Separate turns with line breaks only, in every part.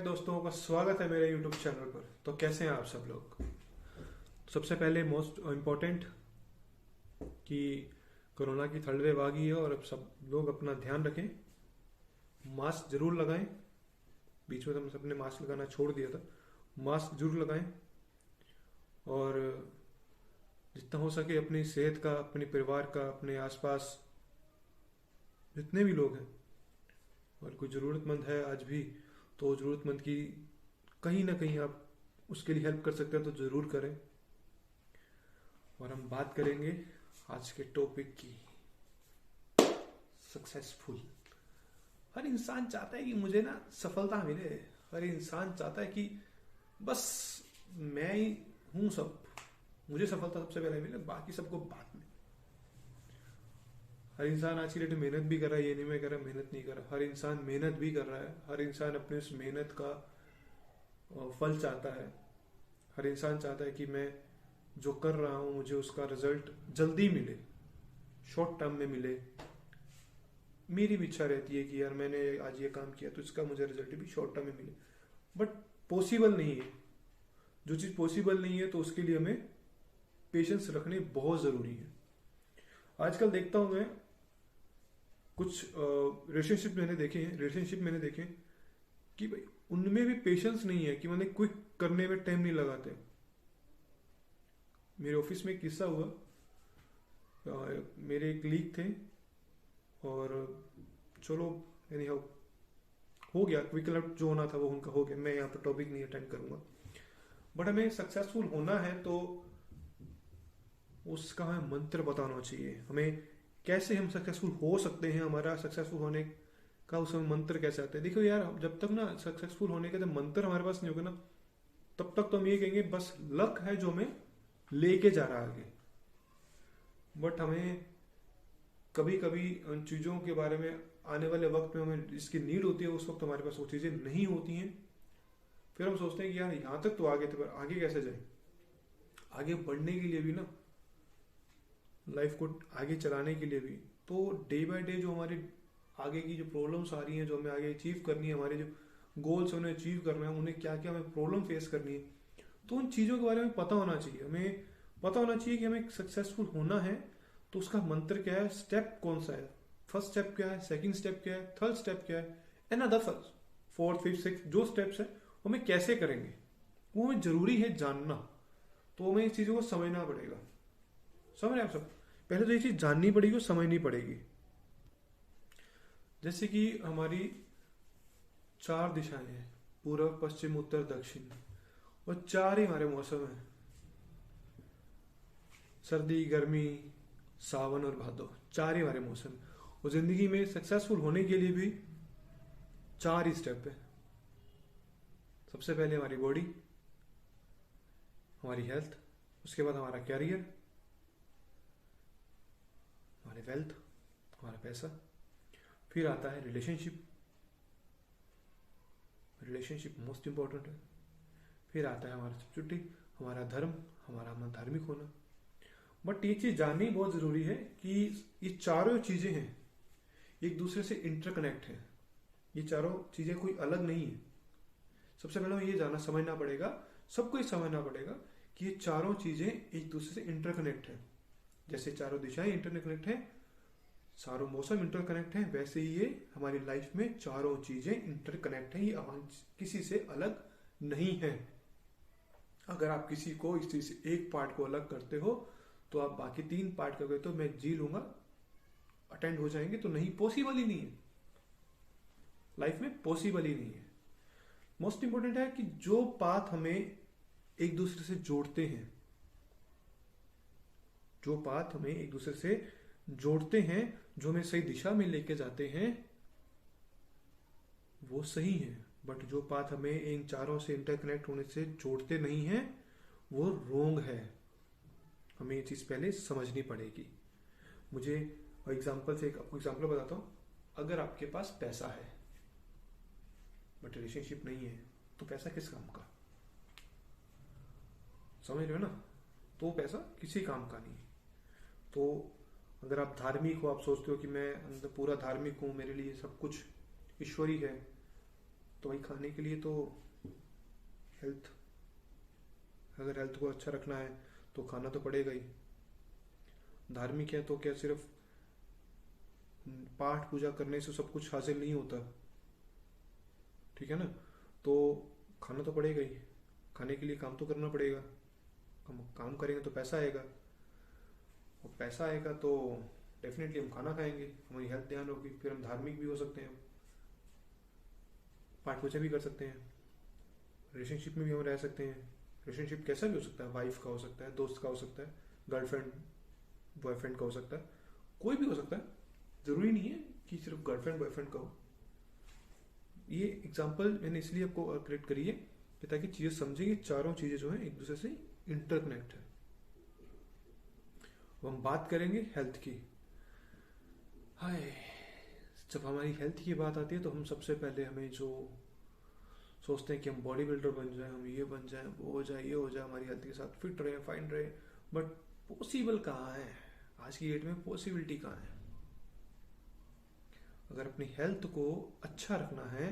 दोस्तों का स्वागत है मेरे YouTube चैनल पर। तो कैसे हैं आप सब लोग। सबसे पहले मोस्ट इम्पोर्टेंट कि कोरोना की थर्ड वेव आ गई है और अब सब लोग अपना ध्यान रखें, मास्क जरूर लगाएं। बीच में तो हम सबने मास्क लगाना छोड़ दिया था, मास्क जरूर लगाएं और जितना हो सके अपनी सेहत का, अपने परिवार का, अपने आसपास जितने भी लोग हैं और कोई ज़रूरतमंद है आज भी, तो ज़रूरतमंद की कहीं ना कहीं आप उसके लिए हेल्प कर सकते हैं तो ज़रूर करें। और हम बात करेंगे आज के टॉपिक की, सक्सेसफुल। हर इंसान चाहता है कि मुझे ना सफलता मिले, हर इंसान चाहता है कि बस मैं ही हूं सब, मुझे सफलता सबसे पहले मिले, बाकी सबको बाद में। हर इंसान आज की डेट में मेहनत भी कर रहा है, ये नहीं मैं कर रहा मेहनत नहीं कर रहा, हर इंसान मेहनत भी कर रहा है, हर इंसान अपने उस मेहनत का फल चाहता है। हर इंसान चाहता है कि मैं जो कर रहा हूं मुझे उसका रिजल्ट जल्दी मिले, शॉर्ट टर्म में मिले। मेरी भी इच्छा रहती है कि यार मैंने आज ये काम किया तो इसका मुझे रिजल्ट भी शॉर्ट टर्म में मिले, बट पॉसिबल नहीं है। जो चीज़ पॉसिबल नहीं है तो उसके लिए हमें पेशेंस रखने बहुत ज़रूरी है। आजकल देखता हूं मैं कुछ रिलेशनशिप मैंने देखे कि भाई उनमें भी पेशेंस नहीं है कि मतलब क्विक करने में टाइम नहीं लगाते। मेरे ऑफिस में एक किस्सा हुआ, मेरे एक लीग थे और चलो यानी हो गया, क्विक अलर्ट जो होना था वो उनका हो गया। मैं यहाँ पर टॉपिक नहीं अटेंड करूंगा, बट हमें सक्सेसफुल होना है तो उसका हमें मंत्र बताना चाहिए। हमें कैसे हम सक्सेसफुल हो सकते हैं, हमारा सक्सेसफुल होने का उसमें मंत्र कैसे आता है। देखो यार, जब तक ना सक्सेसफुल होने का जब मंत्र हमारे पास नहीं होगा ना, तब तक तो हम ये कहेंगे बस लक है जो हमें लेके जा रहा है आगे। बट हमें कभी कभी उन चीज़ों के बारे में आने वाले वक्त में हमें इसकी नीड होती है, उस वक्त हमारे पास वो चीज़ें नहीं होती हैं। फिर हम सोचते हैं कि यार यहाँ तक तो आगे थे पर आगे कैसे जाए। आगे बढ़ने के लिए भी ना, लाइफ को आगे चलाने के लिए भी, तो डे बाय डे जो हमारे आगे की जो प्रॉब्लम्स आ रही हैं, जो हमें आगे अचीव करनी है, हमारे जो गोल्स उन्हें अचीव करना है, उन्हें क्या क्या हमें प्रॉब्लम फेस करनी है, तो उन चीज़ों के बारे में पता होना चाहिए। हमें पता होना चाहिए कि हमें सक्सेसफुल होना है तो उसका मंत्र क्या है, स्टेप कौन सा है, फर्स्ट स्टेप क्या है, सेकंड स्टेप क्या है, थर्ड स्टेप क्या है, and other first fourth fifth six जो स्टेप्स है हमें कैसे करेंगे वो हमें जरूरी है जानना। तो हमें इस चीज़ों को समझना पड़ेगा। समझ रहे हैं आप सब। पहले तो ये चीज़ जाननी पड़ेगी और समझनी पड़ेगी। जैसे कि हमारी 4 दिशाएं हैं, पूर्व पश्चिम उत्तर दक्षिण, और 4 ही हमारे मौसम हैं, सर्दी गर्मी सावन और भादो, 4 ही हमारे मौसम। और जिंदगी में सक्सेसफुल होने के लिए भी 4 ही स्टेप है। सबसे पहले हमारी बॉडी, हमारी हेल्थ, उसके बाद हमारा कैरियर, हमारी वेल्थ, हमारा पैसा, फिर आता है रिलेशनशिप, रिलेशनशिप मोस्ट इंपॉर्टेंट है, फिर आता है हमारा छुट्टी, हमारा धर्म, हमारा धार्मिक होना। बट ये चीज जाननी बहुत जरूरी है कि ये चारों चीजें हैं एक दूसरे से इंटरकनेक्ट है। ये चारों चीजें कोई अलग नहीं है। सबसे पहले ये जानना समझना पड़ेगा, सबको ये समझना पड़ेगा कि ये चारों चीजें एक दूसरे से इंटरकनेक्ट है। जैसे चारों दिशाएं इंटरकनेक्ट है, चारों मौसम इंटरकनेक्ट है, वैसे ही ये हमारी लाइफ में चारों चीजें इंटरकनेक्ट है। ये किसी से अलग नहीं है। अगर आप किसी को इस चीज से एक पार्ट को अलग करते हो तो आप बाकी 3 पार्ट करोगे तो मैं जी लूंगा अटेंड हो जाएंगे, तो नहीं, पॉसिबल ही नहीं है। लाइफ में पॉसिबल ही नहीं है। मोस्ट इंपोर्टेंट है कि जो पाथ हमें एक दूसरे से जोड़ते हैं, जो पाथ हमें एक दूसरे से जोड़ते हैं, जो हमें सही दिशा में लेके जाते हैं, वो सही है। बट जो पाथ हमें इन चारों से इंटरकनेक्ट होने से जोड़ते नहीं है, वो रोंग है। हमें ये चीज पहले समझनी पड़ेगी। मुझे एग्जाम्पल से आपको एग्जाम्पल बताता हूँ। अगर आपके पास पैसा है बट रिलेशनशिप नहीं है तो पैसा किस काम का। समझ रहे हो ना। तो पैसा किसी काम का नहीं। तो अगर आप धार्मिक हो, आप सोचते हो कि मैं अंदर पूरा धार्मिक हूं, मेरे लिए सब कुछ ईश्वरी है, तो भाई खाने के लिए तो हेल्थ, अगर हेल्थ को अच्छा रखना है तो खाना तो पड़ेगा ही। धार्मिक है तो क्या सिर्फ पाठ पूजा करने से सब कुछ हासिल नहीं होता, ठीक है ना। तो खाना तो पड़ेगा ही, खाने के लिए काम तो करना पड़ेगा। हम काम करेंगे तो पैसा आएगा, और पैसा आएगा तो डेफिनेटली हम खाना खाएंगे, हमारी हेल्थ ध्यान होगी, फिर हम धार्मिक भी हो सकते हैं, पाठ पूजा भी कर सकते हैं, रिलेशनशिप में भी हम रह सकते हैं। रिलेशनशिप कैसा भी हो सकता है, वाइफ का हो सकता है, दोस्त का हो सकता है, गर्लफ्रेंड बॉयफ्रेंड का हो सकता है, कोई भी हो सकता है। जरूरी नहीं है कि सिर्फ गर्लफ्रेंड बॉयफ्रेंड का हो। ये एग्जाम्पल मैंने इसलिए आपको क्रिएट करी है कि ताकि चीजें समझें कि चारों चीजें जो है एक दूसरे से इंटरकनेक्ट है। अब हम बात करेंगे हेल्थ की। हाय, जब हमारी हेल्थ की बात आती है तो हम सबसे पहले हमें जो सोचते हैं कि हम बॉडी बिल्डर बन जाए, हम ये बन जाए, वो हो जाए, ये हो जाए, हमारी हेल्थ के साथ फिट रहे, फाइन रहे। बट पॉसिबल कहाँ है आज की डेट में, पॉसिबिलिटी कहाँ है। अगर अपनी हेल्थ को अच्छा रखना है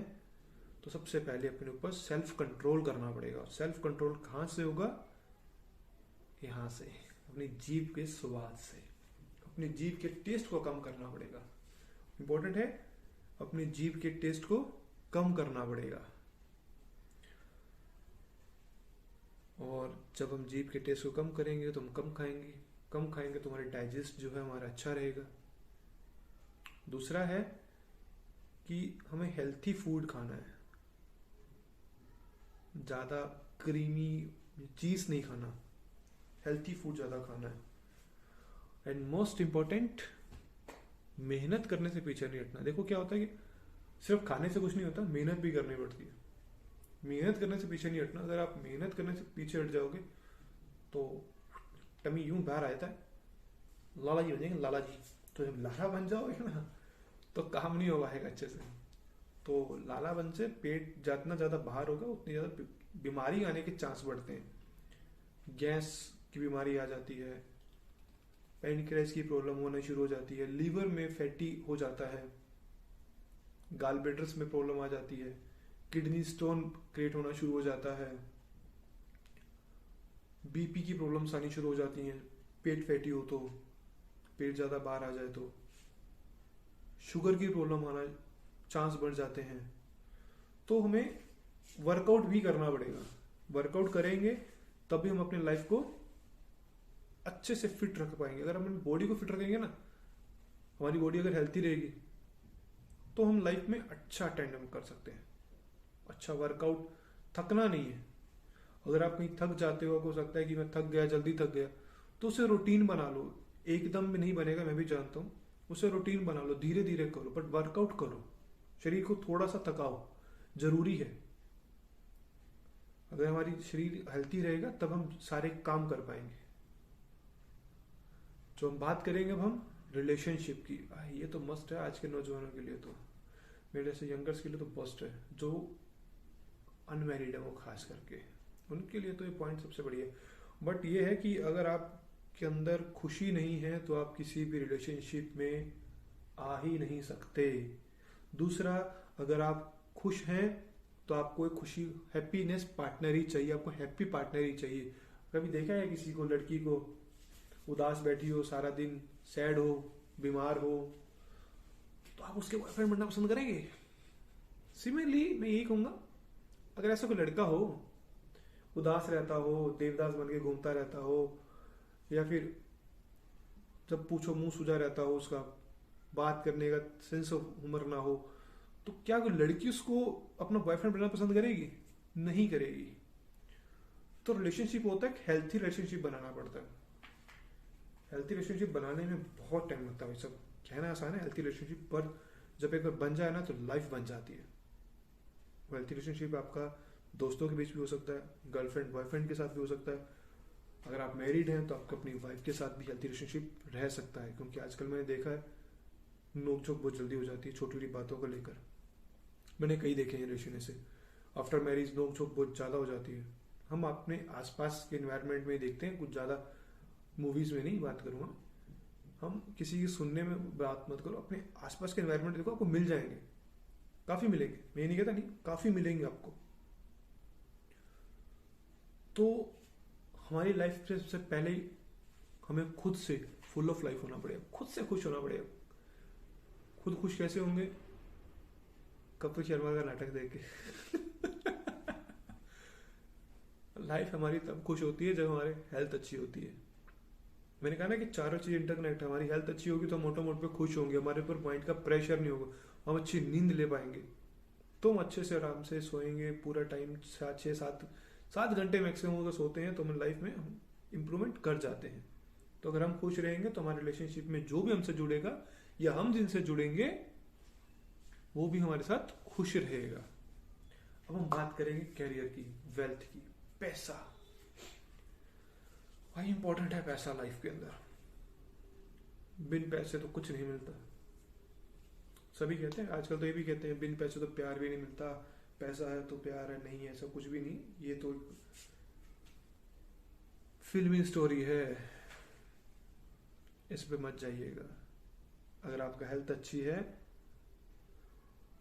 तो सबसे पहले अपने ऊपर सेल्फ कंट्रोल करना पड़ेगा। सेल्फ कंट्रोल कहाँ से होगा, यहाँ से, अपनी जीभ के स्वाद से, अपनी जीभ के टेस्ट को कम करना पड़ेगा। इंपॉर्टेंट है, अपनी जीभ के टेस्ट को कम करना पड़ेगा। और जब हम जीभ के टेस्ट को कम करेंगे तो हम कम खाएंगे, कम खाएंगे तो हमारा डाइजेस्ट जो है हमारा अच्छा रहेगा। दूसरा है कि हमें हेल्थी फूड खाना है, ज़्यादा क्रीमी चीज़ नहीं खाना, हेल्थी फूड ज़्यादा खाना है। एंड मोस्ट इम्पॉर्टेंट, मेहनत करने से पीछे नहीं हटना। देखो क्या होता है कि सिर्फ खाने से कुछ नहीं होता, मेहनत भी करनी पड़ती है। मेहनत करने से पीछे नहीं हटना। अगर आप मेहनत करने से पीछे हट जाओगे तो टमी यूं बाहर आ जाता है, लाला जी बन जाएंगे, लाला जी। तो जब लाला बन जाओगे ना तो काम नहीं हो पाएगा अच्छे से। तो लाला बन से पेट जितना ज़्यादा बाहर होगा उतनी ज़्यादा बीमारी आने के चांस बढ़ते हैं। गैस की बीमारी आ जाती है, पैनक्रियाज की प्रॉब्लम होना शुरू हो जाती है, लीवर में फैटी हो जाता है, गाल ब्लैडर्स में प्रॉब्लम आ जाती है, किडनी स्टोन क्रिएट होना शुरू हो जाता है, बीपी की प्रॉब्लम्स आनी शुरू हो जाती हैं, पेट फैटी हो तो, पेट ज़्यादा बाहर आ जाए तो, शुगर की प्रॉब्लम आना चांस बढ़ जाते हैं। तो हमें वर्कआउट भी करना पड़ेगा। वर्कआउट करेंगे तभी हम अपनी लाइफ को अच्छे से फिट रख पाएंगे। अगर हम अपनी बॉडी को फिट रखेंगे ना, हमारी बॉडी अगर हेल्थी रहेगी तो हम लाइफ में अच्छा अटेंड कर सकते हैं, अच्छा वर्कआउट, थकना नहीं है। अगर आप कहीं थक जाते हो, हो सकता है कि मैं थक गया, जल्दी थक गया, तो उसे रूटीन बना लो। एकदम में नहीं बनेगा, मैं भी जानता हूँ, उसे रूटीन बना लो, धीरे धीरे करो, बट वर्कआउट करो, शरीर को थोड़ा सा थकाओ, जरूरी है। अगर हमारी शरीर हेल्थी रहेगा तब हम सारे काम कर पाएंगे। जो हम बात करेंगे अब हम रिलेशनशिप की, ये तो मस्ट है आज के नौजवानों के लिए, तो मेरे जैसे यंगर्स के लिए तो मस्ट है। जो अनमैरिड है वो खास करके, उनके लिए तो ये पॉइंट सबसे बढ़िया है। बट ये है कि अगर आपके अंदर खुशी नहीं है तो आप किसी भी रिलेशनशिप में आ ही नहीं सकते। दूसरा, अगर आप खुश हैं तो आपको एक खुशी, हैप्पीनेस पार्टनर ही चाहिए, आपको हैप्पी पार्टनर ही चाहिए। कभी देखा है किसी को, लड़की को उदास बैठी हो सारा दिन, सैड हो, बीमार हो, तो आप उसके बॉयफ्रेंड बनना पसंद करेंगे? सिमिलरली मैं यही कहूंगा, अगर ऐसा कोई लड़का हो, उदास रहता हो, देवदास बन के घूमता रहता हो, या फिर जब पूछो मुंह सूजा रहता हो, उसका बात करने का सेंस ऑफ ह्यूमर ना हो, तो क्या कोई लड़की उसको अपना बॉयफ्रेंड बनना पसंद करेगी? नहीं करेगी। तो रिलेशनशिप होता है, हेल्थी रिलेशनशिप बनाना पड़ता है। हेल्थी रिलेशनशिप बनाने में बहुत टाइम लगता है भाई। सब कहना आसान है हेल्थी रिलेशनशिप, पर जब एक बार बन जाए ना तो लाइफ बन जाती है। हेल्थी रिलेशनशिप आपका दोस्तों के बीच भी हो सकता है, गर्लफ्रेंड बॉयफ्रेंड के साथ भी हो सकता है। अगर आप मैरिड हैं तो आपको अपनी वाइफ के साथ भी हेल्थी रिलेशनशिप रह सकता है, क्योंकि आजकल मैंने देखा है नोकझोंक बहुत जल्दी हो जाती है छोटी छोटी बातों को लेकर। मैंने कई देखे हैं रिलेशन से, आफ्टर मैरिज नोकझोंक बहुत ज़्यादा हो जाती है। हम अपने आसपास के एनवायरनमेंट में देखते हैं, कुछ ज़्यादा मूवीज़ में नहीं बात करूँगा, हम किसी की सुनने में बात मत करो, अपने आसपास के एनवायरनमेंट देखो, आपको मिल जाएंगे। काफी मिलेंगे, मैं ये नहीं कहता नहीं, काफी मिलेंगे आपको। तो हमारी लाइफ से सबसे पहले ही हमें खुद से फुल ऑफ लाइफ होना पड़ेगा, खुद से खुश होना पड़ेगा। खुद खुश कैसे होंगे? कपिल शर्मा का नाटक देख के। लाइफ हमारी तब खुश होती है जब हमारी हेल्थ अच्छी होती है। मैंने कहा ना कि चारों चीज इंटरकनेक्ट है। हमारी हेल्थ अच्छी होगी तो मोटा मोट पे खुश होंगे, हमारे ऊपर माइंड का प्रेशर नहीं होगा, हम अच्छी नींद ले पाएंगे, तो हम अच्छे से आराम से सोएंगे पूरा टाइम। 7 घंटे मैक्सिमम अगर सोते हैं तो हम लाइफ में हम इम्प्रूवमेंट कर जाते हैं। तो अगर हम खुश रहेंगे तो हमारे रिलेशनशिप में जो भी हमसे जुड़ेगा या हम जिनसे जुड़ेंगे वो भी हमारे साथ खुश रहेगा। अब हम बात करेंगे कैरियर की, वेल्थ की, पैसा। भाई इंपॉर्टेंट है पैसा लाइफ के अंदर। बिन पैसे तो कुछ नहीं मिलता। सभी कहते हैं आजकल, तो ये भी कहते हैं बिन पैसे तो प्यार भी नहीं मिलता, पैसा है तो प्यार है। नहीं, ऐसा कुछ भी नहीं, ये तो फिल्मी स्टोरी है, इस पे मत जाइएगा। अगर आपका हेल्थ अच्छी है,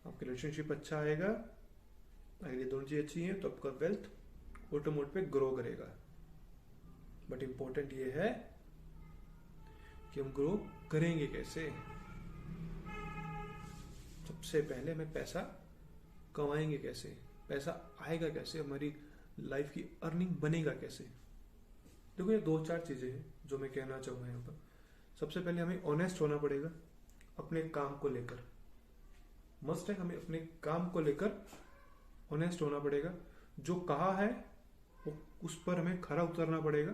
आपका रिलेशनशिप अच्छा आएगा, अगर ये दोनों चीज अच्छी हैं तो आपका वेल्थ ऑटोमोट पे ग्रो करेगा। बट इंपॉर्टेंट ये है कि हम ग्रो करेंगे कैसे। सबसे पहले हमें पैसा कमाएंगे कैसे, पैसा आएगा कैसे, हमारी लाइफ की अर्निंग बनेगा कैसे। देखो ये 2-4 चीजें हैं जो मैं कहना चाहूंगा यहाँ पर। सबसे पहले हमें ऑनेस्ट होना पड़ेगा अपने काम को लेकर। मस्ट है, हमें अपने काम को लेकर ऑनेस्ट होना पड़ेगा। जो कहा है वो उस पर हमें खरा उतरना पड़ेगा,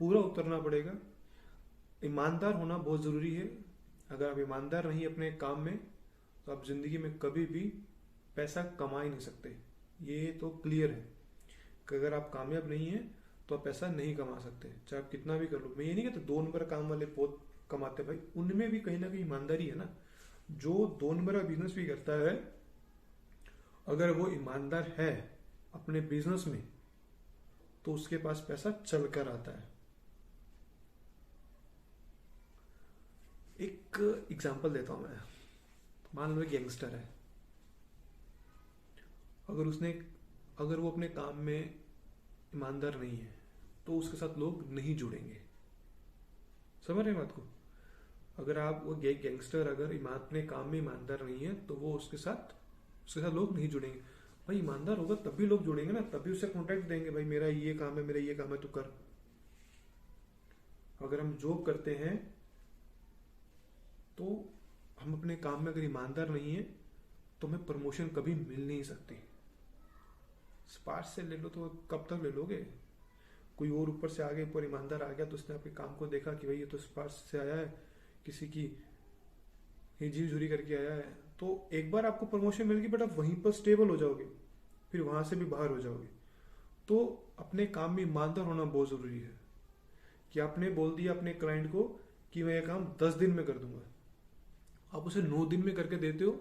पूरा उतरना पड़ेगा। ईमानदार होना बहुत जरूरी है। अगर आप ईमानदार नहीं अपने काम में तो आप जिंदगी में कभी भी पैसा कमा ही नहीं सकते। ये तो क्लियर है कि अगर आप कामयाब नहीं है तो आप पैसा नहीं कमा सकते, चाहे आप कितना भी कर लो। मैं ये नहीं कहता 2 नंबर काम वाले बहुत कमाते, भाई उनमें भी कहीं ना कहीं ईमानदारी है ना। जो 2 नंबर का बिजनेस भी करता है, अगर वो ईमानदार है अपने बिजनेस में तो उसके पास पैसा चल कर आता है। एक एग्जांपल देता हूं मैं। मान लो एक गैंगस्टर है, अगर वो अपने काम में ईमानदार नहीं है तो उसके साथ लोग नहीं जुड़ेंगे। समझ रहे हैं बात को? अगर आप वो गैंगस्टर अगर अपने काम में ईमानदार नहीं है तो वो उसके साथ लोग नहीं जुड़ेंगे। भाई ईमानदार होगा तब भी लोग जुड़ेंगे ना, तभी उसे कॉन्टेक्ट देंगे, भाई मेरा ये काम है, मेरा ये काम है, तू कर। अगर हम जॉब करते हैं तो हम अपने काम में अगर ईमानदार नहीं है तो हमें प्रमोशन कभी मिल नहीं सकती। स्पार्श से ले लो तो कब तक ले लोगे? कोई और ऊपर से आगे ऊपर ईमानदार आ गया तो उसने आपके काम को देखा कि भाई ये तो स्पार्श से आया है, किसी की हिजी झुरी करके आया है, तो एक बार आपको प्रमोशन मिल गई बट आप वहीं पर स्टेबल हो जाओगे, फिर वहां से भी बाहर हो जाओगे। तो अपने काम में ईमानदार होना बहुत जरूरी है। कि आपने बोल दिया अपने क्लाइंट को कि मैं ये काम 10 दिन में कर दूंगा, आप उसे 9 दिन में करके देते हो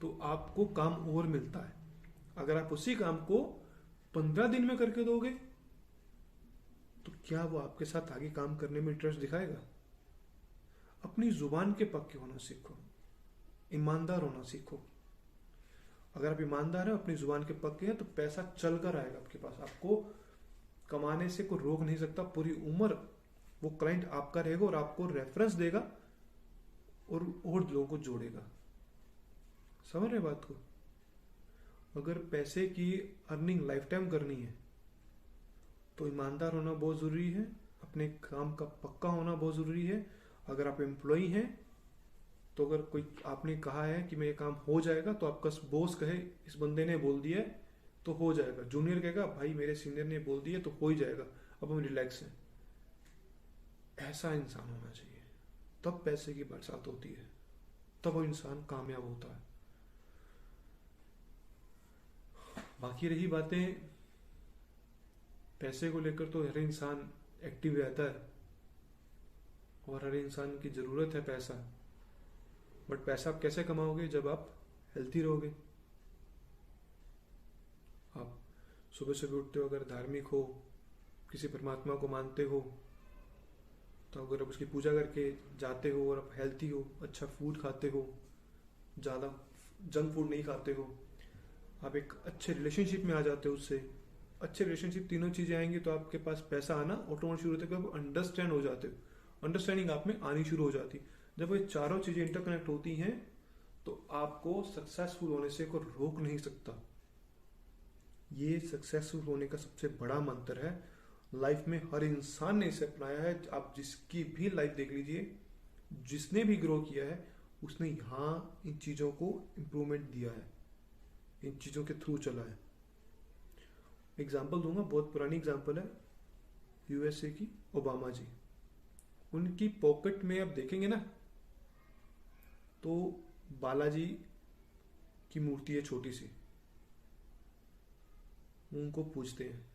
तो आपको काम और मिलता है। अगर आप उसी काम को 15 दिन में करके दोगे तो क्या वो आपके साथ आगे काम करने में इंटरेस्ट दिखाएगा? अपनी जुबान के पक्के होना सीखो, ईमानदार होना सीखो। अगर आप ईमानदार हैं, अपनी जुबान के पक्के हैं, तो पैसा चल कर आएगा आपके पास। आपको कमाने से कोई रोक नहीं सकता। पूरी उम्र वो क्लाइंट आपका रहेगा और आपको रेफरेंस देगा और लोगों को जोड़ेगा। समझ रहे बात को? अगर पैसे की अर्निंग लाइफ टाइम करनी है तो ईमानदार होना बहुत जरूरी है, अपने काम का पक्का होना बहुत जरूरी है। अगर आप एम्प्लॉई हैं तो अगर कोई आपने कहा है कि मैं ये काम हो जाएगा तो आपका बॉस कहे इस बंदे ने बोल दिया है तो हो जाएगा, जूनियर कहेगा भाई मेरे सीनियर ने बोल दिया तो हो ही जाएगा, अब हम रिलैक्स हैं। ऐसा इंसान होना चाहिए, तब पैसे की बरसात होती है, तब वो इंसान कामयाब होता है। बाकी रही बातें पैसे को लेकर, तो हर इंसान एक्टिव रहता है और हर इंसान की जरूरत है पैसा। बट पैसा आप कैसे कमाओगे? जब आप हेल्थी रहोगे। आप सुबह सुबह उठते हो, अगर धार्मिक हो, किसी परमात्मा को मानते हो, तो अगर आप उसकी पूजा करके जाते हो और आप हेल्थी हो, अच्छा फूड खाते हो, ज़्यादा जंक फूड नहीं खाते हो, आप एक अच्छे रिलेशनशिप में आ जाते हो उससे, अच्छे रिलेशनशिप तीनों चीजें आएंगी तो आपके पास पैसा आना ऑटोमेटिक शुरू होता है, आप अंडरस्टैंड हो जाते हो, अंडरस्टैंडिंग आप में आनी शुरू हो जाती। जब ये चारों चीजें इंटरकनेक्ट होती हैं तो आपको सक्सेसफुल होने से कोई रोक नहीं सकता। ये सक्सेसफुल होने का सबसे बड़ा मंत्र है, लाइफ में हर इंसान ने इसे अपनाया है। आप जिसकी भी लाइफ देख लीजिए, जिसने भी ग्रो किया है उसने यहाँ इन चीजों को इम्प्रूवमेंट दिया है, इन चीजों के थ्रू चला है। एग्जाम्पल दूंगा, बहुत पुरानी एग्जाम्पल है, यूएसए की ओबामा जी। उनकी पॉकेट में आप देखेंगे ना तो बालाजी की मूर्ति है छोटी सी, उनको पूजते हैं।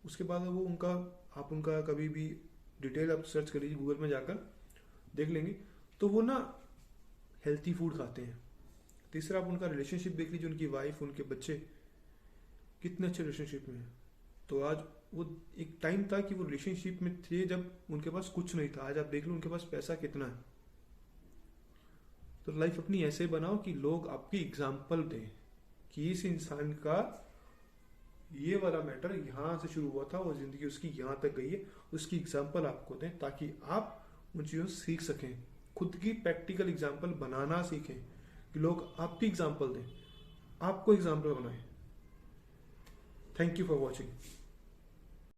उसके बाद वो उनका, आप उनका कभी भी डिटेल आप सर्च कर लीजिए गूगल में जाकर देख लेंगे, तो वो ना हेल्थी फूड खाते हैं। तीसरा आप उनका रिलेशनशिप देख लीजिए, उनकी वाइफ उनके बच्चे कितने अच्छे रिलेशनशिप में हैं। तो आज वो, एक टाइम था कि वो रिलेशनशिप में थे जब उनके पास कुछ नहीं था, आज आप देख लो उनके पास पैसा कितना है। तो लाइफ अपनी ऐसे बनाओ कि लोग आपकी एग्जाम्पल दें कि इस इंसान का ये वाला मैटर यहाँ से शुरू हुआ था और जिंदगी उसकी यहाँ तक गई है, उसकी एग्जाम्पल आपको दें ताकि आप उन चीज़ों से सीख सकें, खुद की प्रैक्टिकल एग्जाम्पल बनाना सीखें, कि लोग आपकी एग्जाम्पल दें, आपको एग्जाम्पल बनाएं। Thank you for watching.